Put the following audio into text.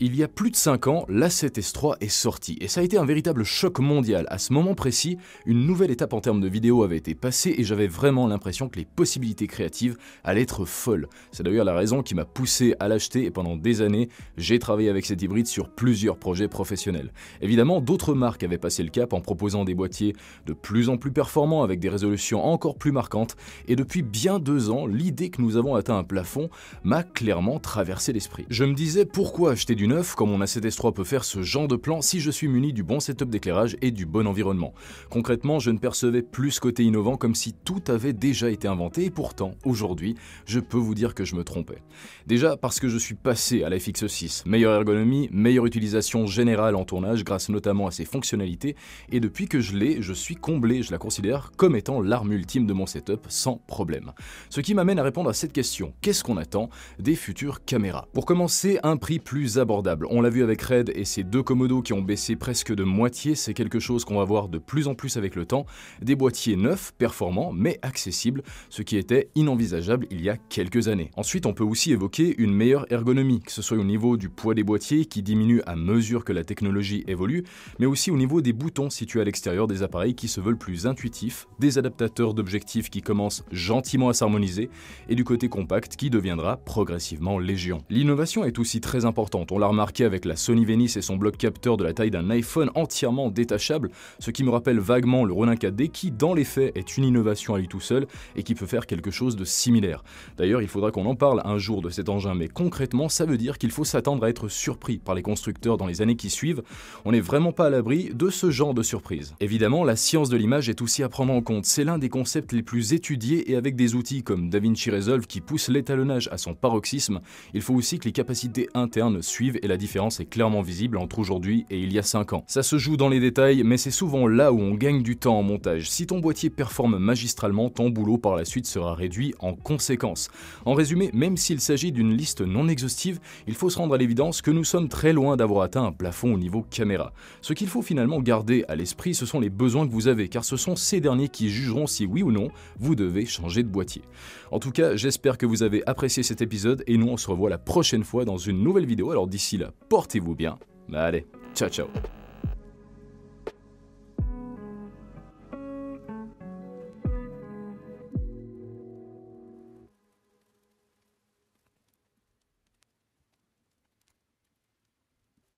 Il y a plus de 5 ans, l'A7S3 est sorti et ça a été un véritable choc mondial. À ce moment précis, une nouvelle étape en termes de vidéo avait été passée et j'avais vraiment l'impression que les possibilités créatives allaient être folles. C'est d'ailleurs la raison qui m'a poussé à l'acheter et pendant des années, j'ai travaillé avec cet hybride sur plusieurs projets professionnels. Évidemment, d'autres marques avaient passé le cap en proposant des boîtiers de plus en plus performants avec des résolutions encore plus marquantes et depuis bien 2 ans, l'idée que nous avons atteint un plafond m'a clairement traversé l'esprit. Je me disais pourquoi acheter du neuf quand mon A7S3 peut faire ce genre de plan si je suis muni du bon setup d'éclairage et du bon environnement. Concrètement, je ne percevais plus ce côté innovant comme si tout avait déjà été inventé et pourtant, aujourd'hui, je peux vous dire que je me trompais. Déjà parce que je suis passé à la FX6, meilleure ergonomie, meilleure utilisation générale en tournage grâce notamment à ses fonctionnalités et depuis que je l'ai, je suis comblé, je la considère comme étant l'arme ultime de mon setup sans problème. Ce qui m'amène à répondre à cette question, qu'est-ce qu'on attend des futures caméras? Pour commencer, un prix plus abordable. On l'a vu avec Red et ses deux Komodo qui ont baissé presque de moitié, c'est quelque chose qu'on va voir de plus en plus avec le temps. Des boîtiers neufs, performants, mais accessibles, ce qui était inenvisageable il y a quelques années. Ensuite, on peut aussi évoquer une meilleure ergonomie, que ce soit au niveau du poids des boîtiers qui diminue à mesure que la technologie évolue, mais aussi au niveau des boutons situés à l'extérieur des appareils qui se veulent plus intuitifs, des adaptateurs d'objectifs qui commencent gentiment à s'harmoniser, et du côté compact qui deviendra progressivement légion. L'innovation est aussi très importante, on l'a remarqué avec la Sony Venice et son bloc capteur de la taille d'un iPhone entièrement détachable, ce qui me rappelle vaguement le Ronin 4D qui, dans les faits, est une innovation à lui tout seul et qui peut faire quelque chose de similaire. D'ailleurs, il faudra qu'on en parle un jour de cet engin, mais concrètement, ça veut dire qu'il faut s'attendre à être surpris par les constructeurs dans les années qui suivent. On n'est vraiment pas à l'abri de ce genre de surprise. Évidemment, la science de l'image est aussi à prendre en compte. C'est l'un des concepts les plus étudiés et avec des outils comme DaVinci Resolve qui poussent l'étalonnage à son paroxysme, il faut aussi que les capacités internes suivent et la différence est clairement visible entre aujourd'hui et il y a 5 ans. Ça se joue dans les détails, mais c'est souvent là où on gagne du temps en montage. Si ton boîtier performe magistralement, ton boulot par la suite sera réduit en conséquence. En résumé, même s'il s'agit d'une liste non exhaustive, il faut se rendre à l'évidence que nous sommes très loin d'avoir atteint un plafond au niveau caméra. Ce qu'il faut finalement garder à l'esprit, ce sont les besoins que vous avez, car ce sont ces derniers qui jugeront si oui ou non, vous devez changer de boîtier. En tout cas, j'espère que vous avez apprécié cet épisode et nous on se revoit la prochaine fois dans une nouvelle vidéo. Alors d'ici là, portez-vous bien. Allez, ciao ciao.